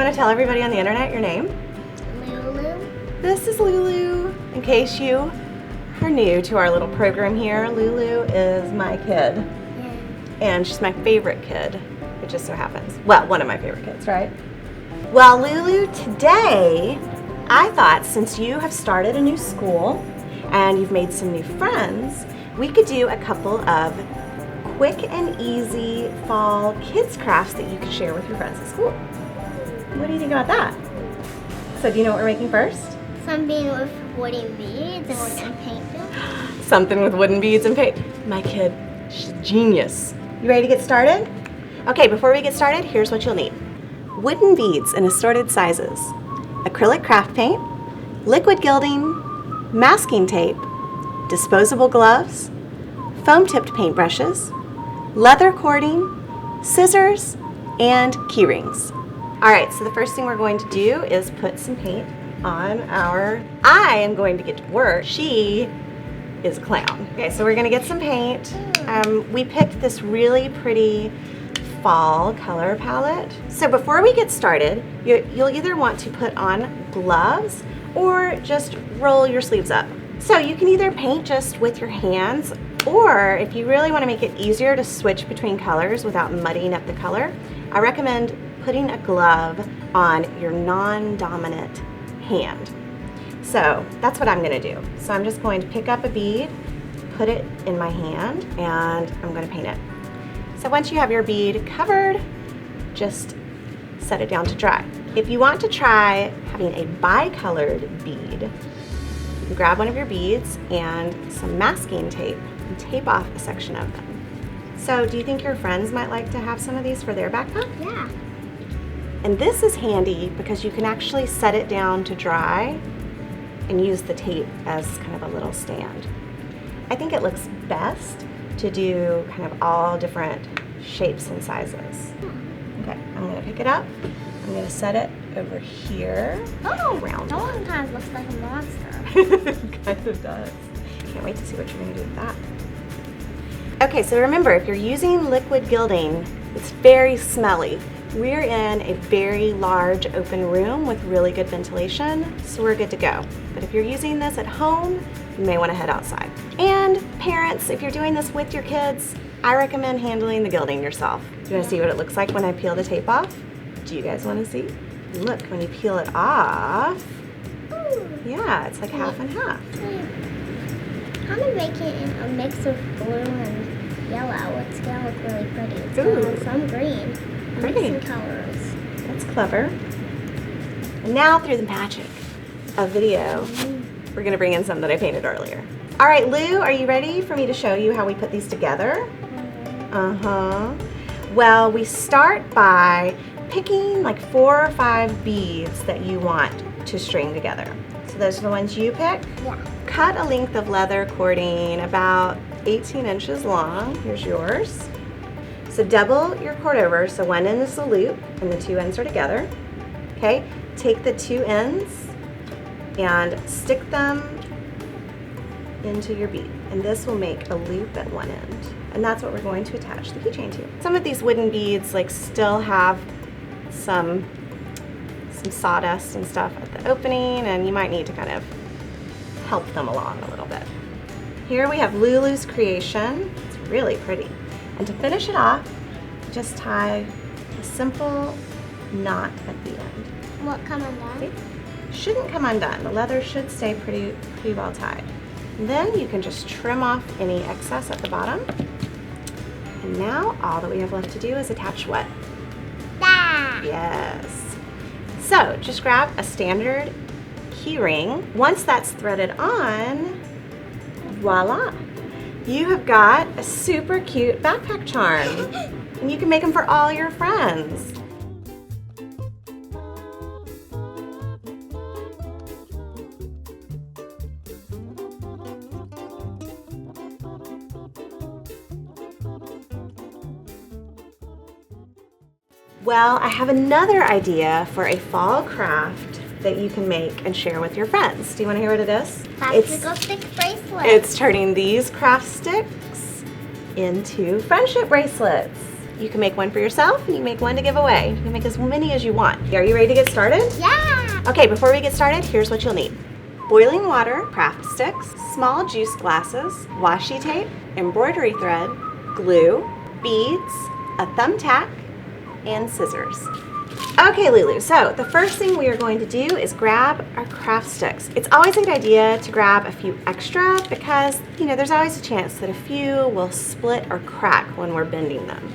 want to tell everybody on the internet your name? Lulu. This is Lulu. In case you are new to our little program here, Lulu is my kid. Yeah. And she's my favorite kid. It just so happens. Well, one of my favorite kids, right? Well, Lulu, today I thought since you have started a new school and you've made some new friends, we could do a couple of quick and easy fall kids crafts that you could share with your friends at school. What do you think about that? So do you know what we're making first? Something with wooden beads and we're gonna paint them. Something with wooden beads and paint. My kid, she's a genius. You ready to get started? Okay, before we get started, here's what you'll need. Wooden beads in assorted sizes, acrylic craft paint, liquid gilding, masking tape, disposable gloves, foam-tipped paintbrushes, leather cording, scissors, and key rings. All right, so the first thing we're going to do is put some paint on I am going to get to work. She is a clown. Okay, so we're gonna get some paint. We picked this really pretty fall color palette. So before we get started, you'll either want to put on gloves or just roll your sleeves up. So you can either paint just with your hands, or if you really want to make it easier to switch between colors without muddying up the color, I recommend putting a glove on your non-dominant hand. So that's what I'm going to do. So I'm just going to pick up a bead, put it in my hand, and I'm going to paint it. So once you have your bead covered, just set it down to dry. If you want to try having a bi-colored bead, you can grab one of your beads and some masking tape and tape off a section of them. So do you think your friends might like to have some of these for their backpack? Yeah. And this is handy because you can actually set it down to dry and use the tape as kind of a little stand. I think it looks best to do kind of all different shapes and sizes. Okay, I'm gonna pick it up. I'm gonna set it over here. Oh, Round that one kind of looks like a monster. Kind of does. Can't wait to see what you're gonna do with that. Okay, so remember, if you're using liquid gilding, it's very smelly. We're in a very large open room with really good ventilation, so we're good to go. But if you're using this at home, you may want to head outside. And parents, if you're doing this with your kids, I recommend handling the gilding yourself. Do you want to see what it looks like when I peel the tape off? Do you guys want to see? Look, when you peel it off, yeah, it's like half and half. Kind of make it in a mix of blue and yellow. It's gonna look really pretty. It's Ooh. gonna have some green. Pretty. Mixing colors. That's clever. And now through the magic of video, we're gonna bring in some that I painted earlier. All right, Lou, are you ready for me to show you how we put these together? Uh-huh. Well, we start by picking like 4 or 5 beads that you want to string together. So those are the ones you pick. Yeah. Cut a length of leather cording about 18 inches long. Here's yours. So double your cord over, so one end is the loop and the 2 ends are together. Okay, take the 2 ends and stick them into your bead. And this will make a loop at one end. And that's what we're going to attach the keychain to. Some of these wooden beads like still have some sawdust and stuff at the opening, and you might need to kind of help them along a little bit. Here we have Lulu's creation. It's really pretty. And to finish it off, just tie a simple knot at the end. What come undone? See? Shouldn't come undone. The leather should stay pretty well tied. And then you can just trim off any excess at the bottom. And now all that we have left to do is attach what? Ah! Yes. So just grab a standard key ring. Once that's threaded on, voila. You have got a super cute backpack charm. And you can make them for all your friends. Well, I have another idea for a fall craft that you can make and share with your friends. Do you want to hear what it is? Popsicle stick bracelets. It's turning these craft sticks into friendship bracelets. You can make one for yourself, and you can make one to give away. You can make as many as you want. Are you ready to get started? Yeah! Okay, before we get started, here's what you'll need. Boiling water, craft sticks, small juice glasses, washi tape, embroidery thread, glue, beads, a thumbtack, and scissors. Okay, Lulu, so the first thing we are going to do is grab our craft sticks. It's always a good idea to grab a few extra because, there's always a chance that a few will split or crack when we're bending them.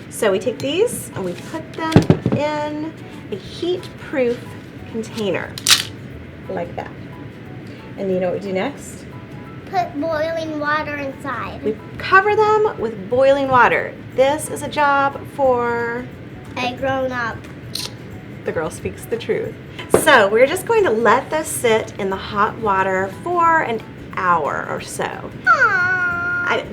So we take these and we put them in a heat-proof container, like that. And you know what we do next? Put boiling water inside. We cover them with boiling water. This is a job for A grown-up. the girl speaks the truth. So we're just going to let those sit in the hot water for an hour or so.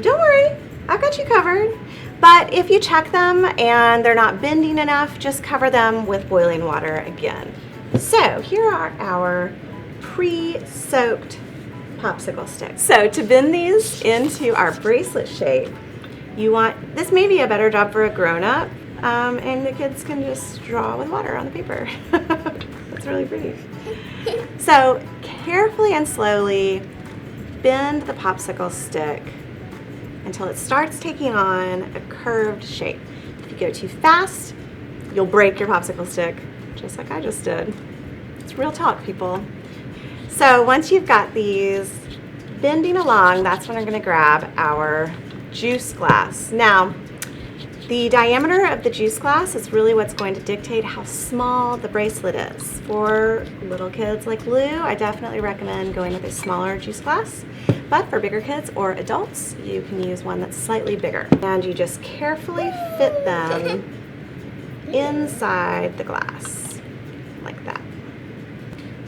Don't worry, I've got you covered. But if you check them and they're not bending enough, just cover them with boiling water again. So here are our pre-soaked popsicle sticks. So to bend these into our bracelet shape, this may be a better job for a grown-up, and the kids can just draw with water on the paper. That's really pretty. So carefully and slowly bend the popsicle stick until it starts taking on a curved shape. If you go too fast, you'll break your popsicle stick, just like I just did. It's real talk, people. So once you've got these bending along, that's when we're going to grab our juice glass. Now, the diameter of the juice glass is really what's going to dictate how small the bracelet is. For little kids like Lou, I definitely recommend going with a smaller juice glass. But for bigger kids or adults, you can use one that's slightly bigger. And you just carefully fit them inside the glass, like that.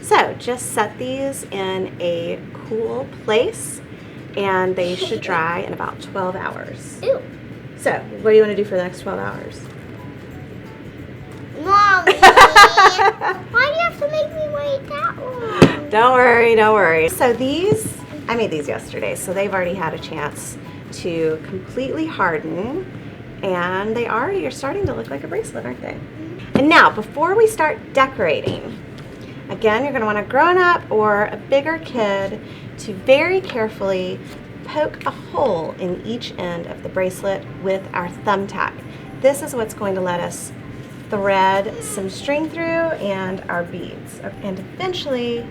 So just set these in a cool place, and they should dry in about 12 hours. Ew. So, what do you want to do for the next 12 hours? Mommy! Why do you have to make me wait that long? Don't worry, don't worry. So I made these yesterday, so they've already had a chance to completely harden, and they already are starting to look like a bracelet, aren't they? And now, before we start decorating, again, you're going to want a grown-up or a bigger kid to very carefully poke a hole in each end of the bracelet with our thumbtack. This is what's going to let us thread some string through and our beads. And eventually,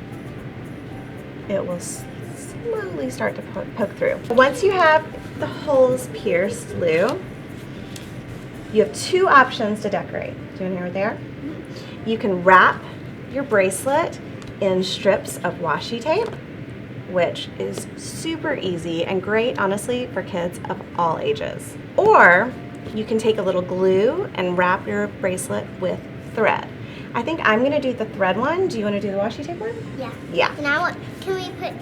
it will slowly start to poke through. Once you have the holes pierced, Lou, you have two options to decorate. Do you want to hear what they are? You can wrap your bracelet in strips of washi tape, which is super easy and great, honestly, for kids of all ages. Or you can take a little glue and wrap your bracelet with thread. I think I'm gonna do the thread one. Do you wanna do the washi tape one? Yeah. Yeah. Now can we put?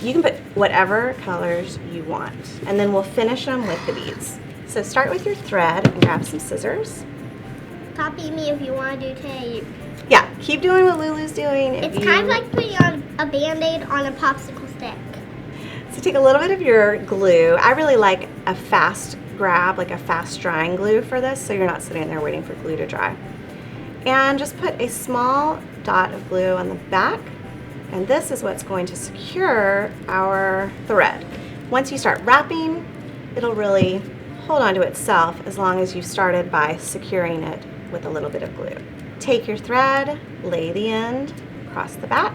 You can put whatever colors you want, and then we'll finish them with the beads. So start with your thread and grab some scissors. Copy me if you want to do tape. Yeah, keep doing what Lulu's doing. It's kind of like putting on a Band-Aid on a popsicle stick. So take a little bit of your glue. I really like a fast grab, like a fast drying glue for this, so you're not sitting there waiting for glue to dry. And just put a small dot of glue on the back, and this is what's going to secure our thread. Once you start wrapping, it'll really hold on to itself as long as you started by securing it with a little bit of glue. Take your thread, lay the end across the back,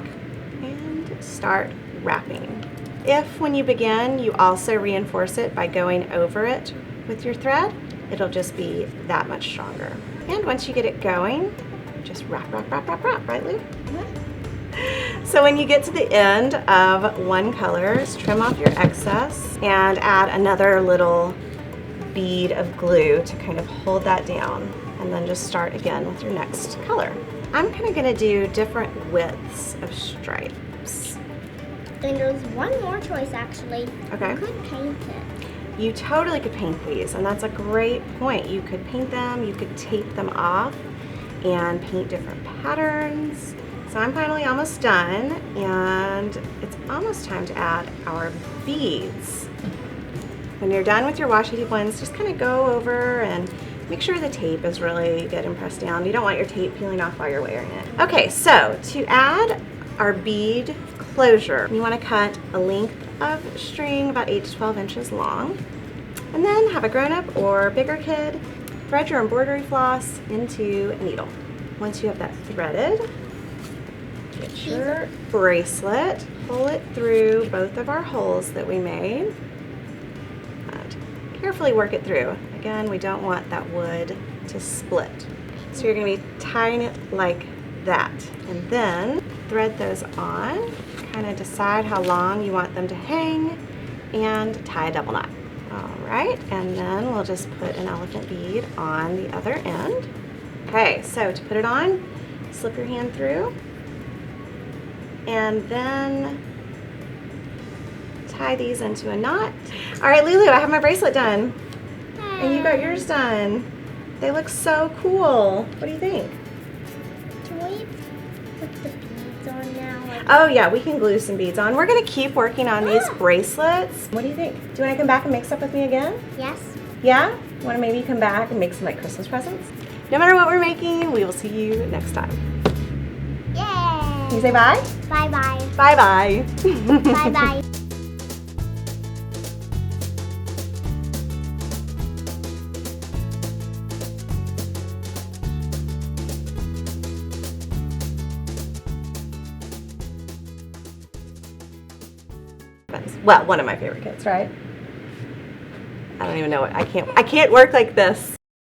and start wrapping. If when you begin you also reinforce it by going over it with your thread, it'll just be that much stronger. And once you get it going, just wrap, wrap, wrap, wrap, wrap, right, Lou? So when you get to the end of one color, just trim off your excess and add another little bead of glue to kind of hold that down, and then just start again with your next color. I'm kind of going to do different widths of stripes. And there's one more choice actually. Okay. You could paint it. You totally could paint these, and that's a great point. You could paint them, you could tape them off and paint different patterns. So I'm finally almost done, and it's almost time to add our beads. When you're done with your washi tape ones, just kind of go over and Make sure the tape is really good and pressed down. You don't want your tape peeling off while you're wearing it. Okay, so to add our bead closure, you want to cut a length of string about 8 to 12 inches long, and then have a grown-up or bigger kid thread your embroidery floss into a needle. Once you have that threaded, get your bracelet, pull it through both of our holes that we made, and carefully work it through. Again, we don't want that wood to split. So you're going to be tying it like that, and then thread those on, kind of decide how long you want them to hang, and tie a double knot. All right, and then we'll just put an elephant bead on the other end. Okay, so to put it on, slip your hand through, and then tie these into a knot. All right, Lulu, I have my bracelet done, and you got yours done. They look so cool. What do you think? Can we put the beads on now? Oh yeah, we can glue some beads on. We're gonna keep working on these bracelets. What do you think? Do you wanna come back and make stuff with me again? Yes. Yeah? Wanna maybe come back and make some like Christmas presents? No matter what we're making, we will see you next time. Yay! Can you say bye? Bye-bye. Bye-bye. Bye-bye. Well, one of my favorite kids, right? I don't even know what, I can't work like this.